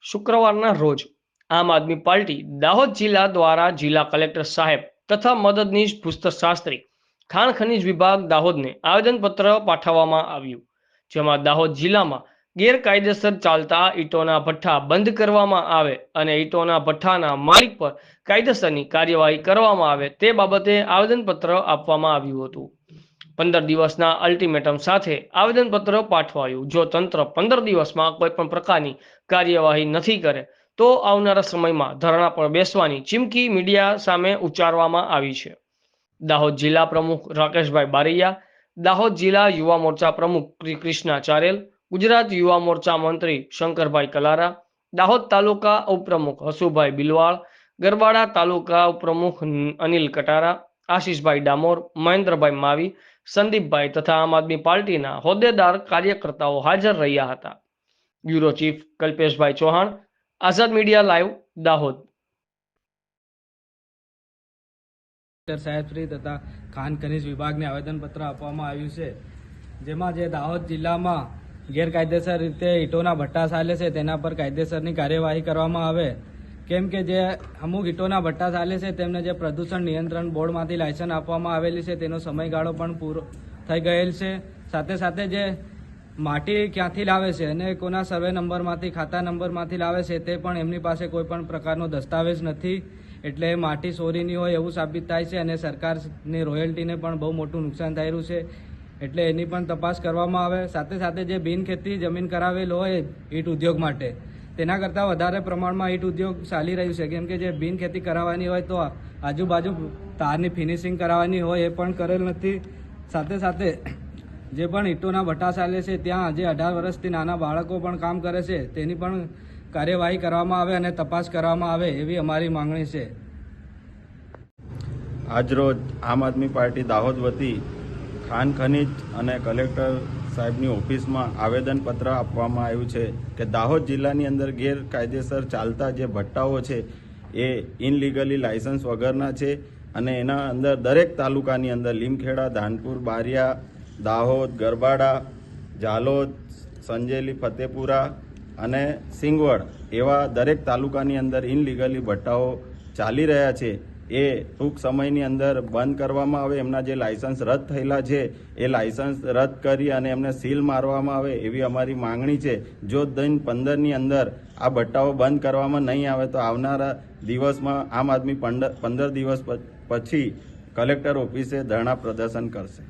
શુક્રવારના રોજ આમ આદમી પાર્ટી દાહોદ જિલ્લા દ્વારા જિલ્લા કલેક્ટર સાહેબ તથા મદદનીશ ભૂસ્તરશાસ્ત્રી ખાણ ખનીજ વિભાગ દાહોદને આવેદનપત્ર પાઠવવામાં આવ્યું, જેમાં દાહોદ જિલ્લામાં ગેરકાયદેસર ચાલતા ઈંટોના ભઠ્ઠા બંધ કરવામાં આવે અને ઈંટોના ભઠ્ઠાના માલિક પર કાયદેસરની કાર્યવાહી કરવામાં આવે તે બાબતે આવેદનપત્ર આપવામાં આવ્યું હતું। 15 દિવસના અલ્ટિમેટમ સાથે આવેદનપત્ર પાઠવાયું। જો તંત્ર 15 દિવસમાં કોઈ પણ પ્રકારની કાર્યવાહી નથી કરે તો આવનારા સમયમાં ધરણા પર બેસવાની ચીમકી મીડિયા સામે ઉચ્ચારવામાં આવી છે। દાહોદ જિલ્લા પ્રમુખ રાકેશભાઈ બારૈયા, દાહોદ જિલ્લા યુવા મોરચા પ્રમુખ કૃષ્ણા ચારેલ, ગુજરાત યુવા મોરચા મંત્રી શંકરભાઈ કલારા, દાહોદ તાલુકા ઉપપ્રમુખ હસુભાઈ બિલવાળ, ગરબાડા તાલુકા ઉપપ્રમુખ અનિલ કટારા, આશીષભાઈ ડામોર, મહેન્દ્રભાઈ માવી, સંદીપભાઈ તથા આમ આદમી પાર્ટીના હોદ્દેદાર કાર્યકર્તાઓ હાજર રહ્યા હતા। બ્યુરો ચીફ કલ્પેશભાઈ ચૌહાણ, આઝાદ મીડિયા લાઈવ, દાહોદ। સાહેબશ્રી તથા ખાણ ખનીજ વિભાગને આવેદનપત્ર આપવામાં આવ્યું છે, જેમાં જે દાહોદ જિલ્લામાં ગેરકાયદેસર રીતે ઈંટોના ભઠ્ઠા ચાલે છે તેના પર કાયદેસરની કાર્યવાહી કરવામાં આવે, કેમ કે જે અમુક ઈંટોના ભઠ્ઠા ચાલે છે તેમને જે પ્રદૂષણ નિયંત્રણ બોર્ડમાંથી લાયસન્સ આપવામાં આવેલી છે તેનો સમયગાળો પણ પૂરો થઈ ગયેલ છે। સાથે સાથે જે માટી ક્યાંથી લાવે છે અને કોના સર્વે નંબરમાંથી ખાતા નંબરમાંથી લાવે છે તે પણ એમની પાસે કોઈ પણ પ્રકારનો દસ્તાવેજ નથી, એટલે માટી ચોરીની હોય એવું સાબિત થાય છે અને સરકારની રોયલ્ટીને પણ બહુ મોટું નુકસાન થઈ રહ્યું છે, એટલે એની પણ તપાસ કરવામાં આવે। સાથે સાથે જે બિનખેતી જમીન કરાવેલ હોય ઈંટ ઉદ્યોગ માટે તેના કરતાં વધારે પ્રમાણમાં ઈંટ ઉદ્યોગ ચાલી રહ્યું છે, કેમ કે જે બિનખેતી કરાવવાની હોય તો આજુબાજુ તારની ફિનિશિંગ કરાવવાની હોય એ પણ કરેલ નથી। સાથે સાથે જે પણ ઈંટોના ભઠ્ઠા ચાલે છે ત્યાં જે 18 વર્ષથી નાના બાળકો પણ કામ કરે છે તેની પણ કાર્યવાહી કરવામાં આવે અને તપાસ કરવામાં આવે એવી અમારી માંગણી છે। આજરોજ આમ આદમી પાર્ટી દાહોદ વતી ખાણ ખનીજ અને કલેક્ટર સાહેબની ઓફિસમાં આવેદનપત્ર આપવામાં આવ્યું છે કે દાહોદ જિલ્લાની અંદર ગેરકાયદેસર ચાલતા જે ભઠ્ઠાઓ છે એ ઇનલીગલી લાયસન્સ વગરના છે અને એના અંદર દરેક તાલુકાની અંદર લીમખેડા, ધાનપુર, બારિયા, દાહોદ, ગરબાડા, ઝાલોદ, સંજેલી, ફતેપુરા અને સિંગવડ એવા દરેક તાલુકાની અંદર ઇનલીગલી ભઠ્ઠાઓ ચાલી રહ્યા છે એ ટૂંક સમયની અંદર બંધ કરવામાં આવે। એમના જે લાયસન્સ રદ થયેલા છે એ લાયસન્સ રદ કરી અને એમને સીલ મારવામાં આવે એવી અમારી માંગણી છે। જો દિન 15ની અંદર આ ભઠ્ઠાઓ બંધ કરવામાં નહીં આવે તો આવનારા દિવસમાં આમ આદમી 15 દિવસ પછી કલેક્ટર ઓફિસે ધરણા પ્રદર્શન કરશે।